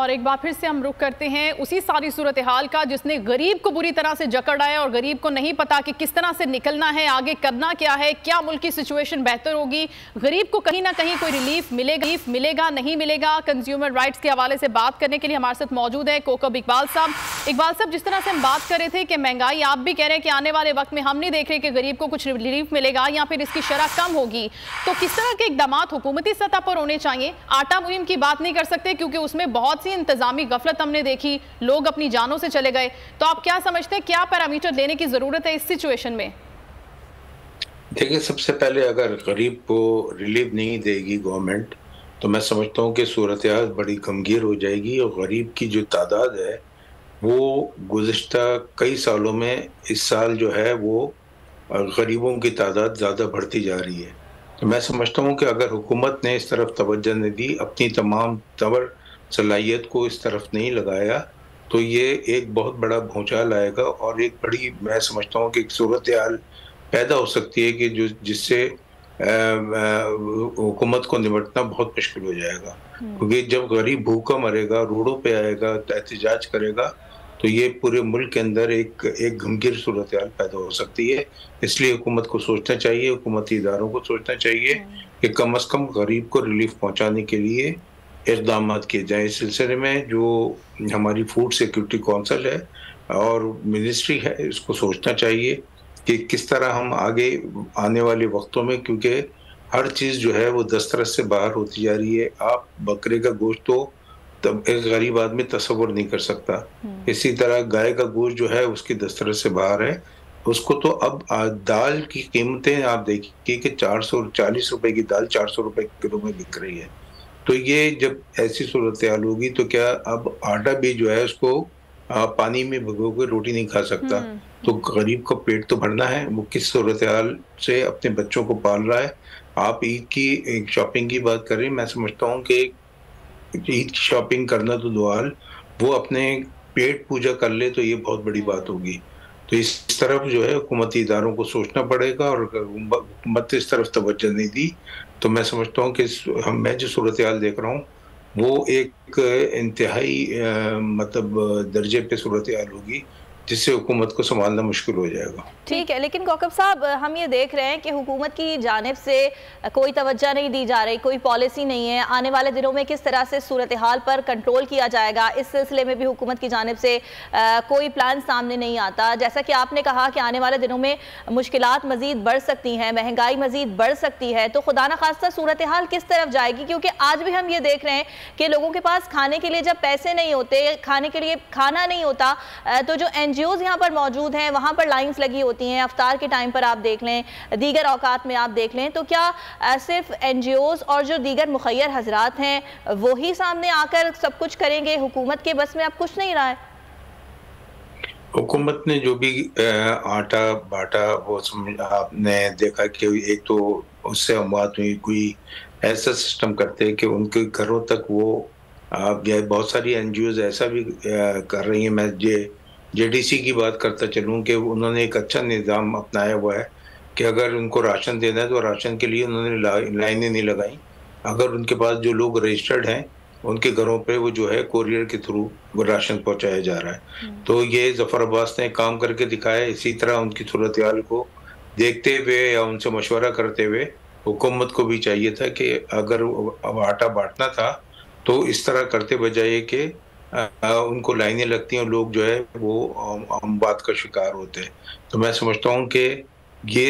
और एक बार फिर से हम रुख करते हैं उसी सारी सूरत हाल का जिसने गरीब को बुरी तरह से जकड़ा है और गरीब को नहीं पता कि किस तरह से निकलना है, आगे करना क्या है, क्या मुल्क की सिचुएशन बेहतर होगी। गरीब को कहीं ना कहीं कोई रिलीफ मिलेगा नहीं मिलेगा। कंज्यूमर राइट्स के हवाले से बात करने के लिए हमारे साथ मौजूद है कोकब इकबाल साहब। इकबाल साहब, जिस तरह से हम बात कर रहे थे कि महंगाई, आप भी कह रहे हैं कि आने वाले वक्त में हम नहीं देख रहे कि गरीब को कुछ रिलीफ मिलेगा या फिर इसकी शरह कम होगी, तो किस तरह के इकदाम हुकूमती सतह पर होने चाहिए। आटा मुहिम की बात नहीं कर सकते क्योंकि उसमें बहुत सी इंतजामी गफलत हमने देखी, लोग अपनी जानों से चले गए। तो आप क्या समझते हैं, क्या पैरामीटर लेने की जरूरत है इस सिचुएशन में? देखिए, सबसे पहले अगर गरीब को रिलीफ नहीं देगी गवर्नमेंट, तो मैं समझता हूँ कि सूरत हाल बड़ी गमगीर हो जाएगी और गरीब की जो तादाद है वो गुज़िश्ता कई सालों में इस साल जो है वो गरीबों की तादाद ज़्यादा बढ़ती जा रही है। तो मैं समझता हूँ कि अगर हुकूमत ने इस तरफ तवज्जो नहीं दी, अपनी तमाम तवर सलाहियत को इस तरफ नहीं लगाया, तो ये एक बहुत बड़ा भूचाल आएगा और एक बड़ी, मैं समझता हूँ कि एक सूरत हाल पैदा हो सकती है कि जिससे हुकूमत को निपटना बहुत मुश्किल हो जाएगा। क्योंकि जब गरीब भूखा मरेगा, रोडों पे आएगा, एहतजाज करेगा, तो ये पूरे मुल्क के अंदर एक गंभीर सूरत हाल पैदा हो सकती है। इसलिए हुकूमत को सोचना चाहिए, हुकूमती इदारों को सोचना चाहिए कि कम अज़ कम गरीब को रिलीफ पहुँचाने के लिए इक़दाम किए जाएँ। इस सिलसिले में जो हमारी फूड सिक्योरिटी कौंसिल है और मिनिस्ट्री है, इसको सोचना चाहिए कि किस तरह हम आगे आने वाले वक्तों में, क्योंकि हर चीज़ जो है वो दस्तरस से बाहर होती जा रही है। आप बकरे का गोश्त तो तब एक गरीब आदमी तसव्वुर नहीं कर सकता, इसी तरह गाय का गोश्त जो है उसकी दस्तरस से बाहर है। उसको तो अब दाल की कीमतें आप देखिए कि 440 रुपए की दाल 400 रुपए किलो में बिक रही है। तो ये जब ऐसी सूरत हाल होगी तो क्या अब आटा भी जो है उसको पानी में भिगो के रोटी नहीं खा सकता। तो गरीब को पेट तो भरना है, वो किस सूरत हाल से अपने बच्चों को पाल रहा है। आप ईद की एक शॉपिंग की बात कर रहे हैं, मैं समझता हूँ कि ईद की शॉपिंग करना तो दुआल, वो अपने पेट पूजा कर ले तो ये बहुत बड़ी बात होगी। तो इस तरफ जो है हुकूमती इदारों को सोचना पड़ेगा और हुकूमत इस तरफ तवज्जो नहीं दी तो मैं समझता हूँ कि मैं जो सूरत हाल देख रहा हूँ वो एक इंतहाई मतलब दर्जे पे सूरत हाल होगी जिससे हुकूमत को संभालना मुश्किल हो जाएगा। ठीक है, लेकिन कोकब साहब, हम ये देख रहे हैं कि हुकूमत की जानिब से कोई तवज्जो नहीं दी जा रही, कोई पॉलिसी नहीं है। आने वाले दिनों में किस तरह से सूरत हाल पर कंट्रोल किया जाएगा, इस सिलसिले में भी हुकूमत की जानिब से कोई प्लान सामने नहीं आता। जैसा कि आपने कहा कि आने वाले दिनों में मुश्किलात मज़ीद बढ़ सकती हैं, महंगाई मज़ीद बढ़ सकती है, तो खुदा न खास्ता सूरत हाल किस तरफ जाएगी? क्योंकि आज भी हम ये देख रहे हैं कि लोगों के पास खाने के लिए जब पैसे नहीं होते, खाने के लिए खाना नहीं होता, तो जो NGOs यहाँ पर मौजूद हैं वहाँ पर लाइंस लगी होती हैं। अफ्तार के टाइम पर आप देख लें, दीगर औकात में आप देख लें, तो क्या सिर्फ NGOs और जो दीगर मुखय्यर हजरात हैं वो ही सामने आकर सब कुछ करेंगे? हुकूमत के बस में अब कुछ नहीं रहा है। हुकूमत ने जो भी आटा बांटा वो आपने देखा कि एक तो उससे अमवात हुई, कोई ऐसा सिस्टम करते कि उनके घरों तक वो बहुत सारी NGOs ऐसा भी कर रही हैं। मैं JDC की बात करता चलूँ कि उन्होंने एक अच्छा निज़ाम अपनाया हुआ है कि अगर उनको राशन देना है तो राशन के लिए उन्होंने लाइनें नहीं लगाई। अगर उनके पास जो लोग रजिस्टर्ड हैं उनके घरों पे वो जो है कोरियर के थ्रू वो राशन पहुंचाया जा रहा है। तो ये ज़फ़र अब्बास ने काम करके दिखाया। इसी तरह उनकी सूरत हाल को देखते हुए या उनसे मशवरा करते हुए हुकूमत को भी चाहिए था कि अगर अब आटा बांटना था तो इस तरह करते बजाय कि उनको लाइनें लगती हैं और लोग जो है वो अमवात का शिकार होते हैं। तो मैं समझता हूँ कि ये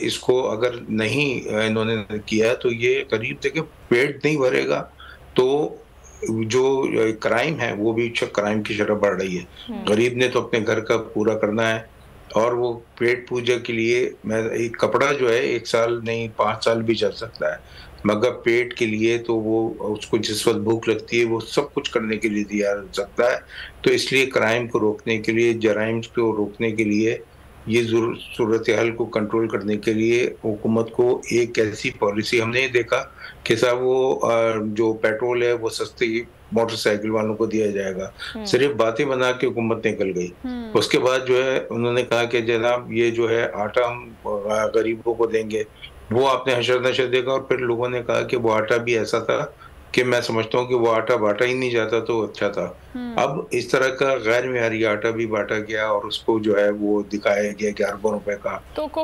इसको अगर नहीं इन्होंने किया तो ये करीब देखिए पेट नहीं भरेगा तो जो क्राइम है वो भी क्राइम की शरह बढ़ रही है। गरीब ने तो अपने घर का पूरा करना है और वो पेट पूजा के लिए मैं एक कपड़ा जो है 1 साल नहीं 5 साल भी चल सकता है, मगर पेट के लिए तो वो उसको जिस वक्त भूख लगती है वो सब कुछ करने के लिए तैयार हो सकता है। तो इसलिए क्राइम को रोकने के लिए, जराइम को रोकने के लिए, ये सूरत हाल को कंट्रोल करने के लिए हुकूमत को एक ऐसी पॉलिसी, हमने देखा कि साहब वो जो पेट्रोल है वो सस्ती मोटरसाइकिल वालों को दिया जाएगा, सिर्फ बातें बना के हुकूमत निकल गई। उसके बाद जो है उन्होंने कहा कि जनाब ये जो है आटा हम गरीबों को देंगे, वो आपने हशर नशर देखा और फिर लोगों ने कहा कि वो आटा भी ऐसा था कि मैं समझता हूँ कि वो आटा बांटा ही नहीं जाता तो अच्छा था। अब इस तरह का गैर मेयारी आटा भी बांटा गया और उसको जो है वो दिखाया गया कि अरबों रुपए का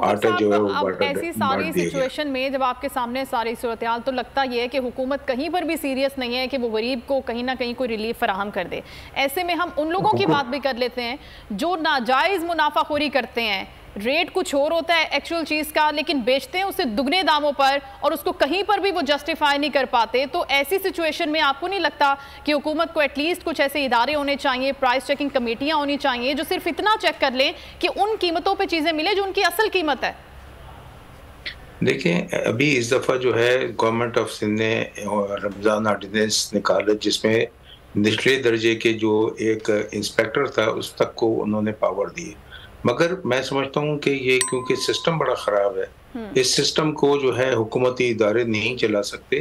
आटा जो है वो अब ऐसी सारी सिचुएशन में जब आपके सामने सारी सूरत हाल, तो लगता ये है कि हुकूमत कहीं पर भी सीरियस नहीं है कि वो गरीब को कहीं ना कहीं कोई रिलीफ फराहम कर दे। ऐसे में हम उन लोगों की बात भी कर लेते हैं जो नाजायज मुनाफाखोरी करते हैं। रेट कुछ और होता है एक्चुअल चीज़ का, लेकिन बेचते हैं उसे दुगने दामों पर और उसको कहीं पर भी वो जस्टिफाई नहीं कर पाते। तो ऐसी सिचुएशन में आपको नहीं लगता कि हुकूमत को एटलीस्ट कुछ ऐसे इदारे होने चाहिए, प्राइस चेकिंग कमेटियां होनी चाहिए जो सिर्फ इतना चेक कर लें कि उन कीमतों पे चीज़ें मिले जो उनकी असल कीमत है? देखिए, अभी इस दफ़ा जो है गवर्नमेंट ऑफ सिंध ने रमज़ान ऑर्डिनेंस निकाला जिसमें निचले दर्जे के जो एक इंस्पेक्टर था उस तक को उन्होंने पावर दी। मगर मैं समझता हूँ कि ये क्योंकि सिस्टम बड़ा ख़राब है, इस सिस्टम को जो है हुकूमती इदारे नहीं चला सकते।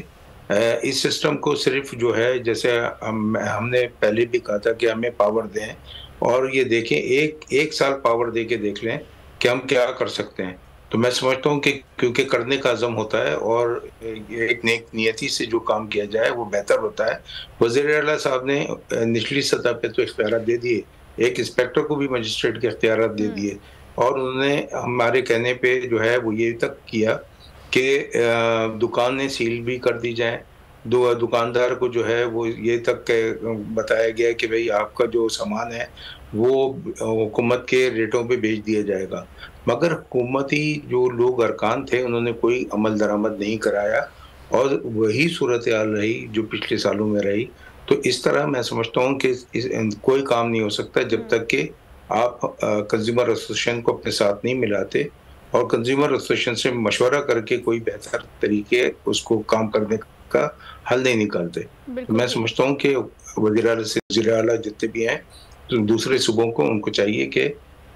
इस सिस्टम को सिर्फ जो है जैसे हमने पहले भी कहा था कि हमें पावर दें और ये देखें एक साल पावर दे के देख लें कि हम क्या कर सकते हैं। तो मैं समझता हूँ कि क्योंकि करने का अज़म होता है और एक नेक नियति से जो काम किया जाए वो बेहतर होता है। वज़ीर आला साहब ने निचली सतह पे तो इख्तियार दे दिए, एक इंस्पेक्टर को भी मजिस्ट्रेट के इख्तियार दे दिए और उन्होंने हमारे कहने पे जो है वो ये तक किया कि दुकानें सील भी कर दी जाए। दुकानदार को जो है वो ये तक बताया गया कि भाई आपका जो सामान है वो हुकूमत के रेटों पे बेच दिया जाएगा। मगर हुकूमती जो लोग अरकान थे उन्होंने कोई अमल दरामद नहीं कराया और वही सूरत हाल रही जो पिछले सालों में रही। तो इस तरह मैं समझता हूँ कि कोई काम नहीं हो सकता जब तक कि आप कंज्यूमर एसोसिएशन को अपने साथ नहीं मिलाते और कंज्यूमर एसोसिएशन से मशवरा करके कोई बेहतर तरीके उसको काम करने का हल नहीं निकालते। मैं समझता हूँ कि वज़ीर आला जितने भी हैं तो दूसरे सूबों को उनको चाहिए कि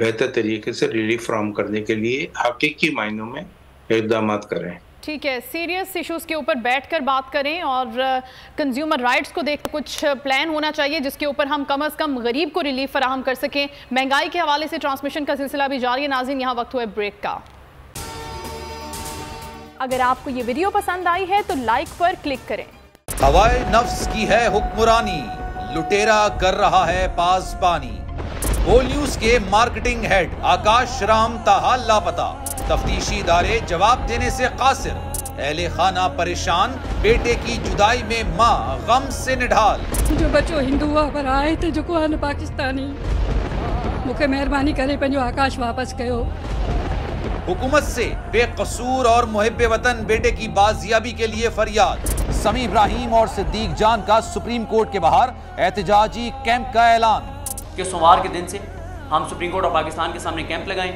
बेहतर तरीके से रिलीफ फराहम करने के लिए हकीकी मायनों में इक़दाम करें। ठीक है, सीरियस इश्यूज के ऊपर बैठकर बात करें और कंज्यूमर राइट्स को देख कुछ प्लान होना चाहिए जिसके ऊपर हम कम से कम गरीब को रिलीफ फराहम कर सकें। महंगाई के हवाले से ट्रांसमिशन का सिलसिला भी जारी है। नाज़रीन, यहाँ वक्त हुआ है ब्रेक का। अगर आपको ये वीडियो पसंद आई है तो लाइक पर क्लिक करें। हवाए नफ्स की है हुक्मरानी, लुटेरा कर रहा है पासबानी। बोल न्यूज के मार्केटिंग हेड आकाश राम ताहा लापता, तफ्तीशी इदारे जवाब देने से कासिर। अहले खाना परेशान, बेटे की जुदाई में माँ गम से निढाल। जो बच्चों हिंदू पर आए थे जो को पाकिस्तानी, मुझे मेहरबानी करे पंहिंजो आकाश वापस कयो। हुकूमत से बेकसूर और मुहिब्बे वतन बेटे की बाजियाबी के लिए फरियाद। समी इब्राहिम और सिद्दीक जान का सुप्रीम कोर्ट के बाहर एहतजाजी कैंप का ऐलान कि सोमवार के दिन से हम सुप्रीम कोर्ट ऑफ पाकिस्तान के सामने कैंप लगाएं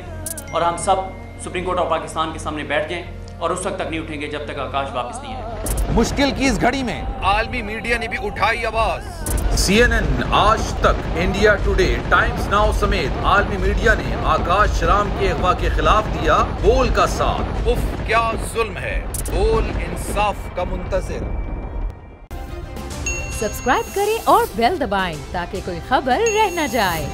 और हम सब सुप्रीम कोर्ट ऑफ पाकिस्तान के सामने बैठ जाएं और उस वक्त तक नहीं उठेंगे जब तक आकाश वापस नहीं आए। मुश्किल की इस घड़ी में आलमी मीडिया ने भी उठाई आवाज। CNN, आज तक, इंडिया टुडे, टाइम्स नाउ समेत आलमी मीडिया ने आकाश राम के अगवा के खिलाफ दिया बोल का साथ। उफ क्या जुल्म है, बोल इंसाफ का मुंतजिर। सब्सक्राइब करें और बेल दबाएं ताकि कोई खबर रह न जाए।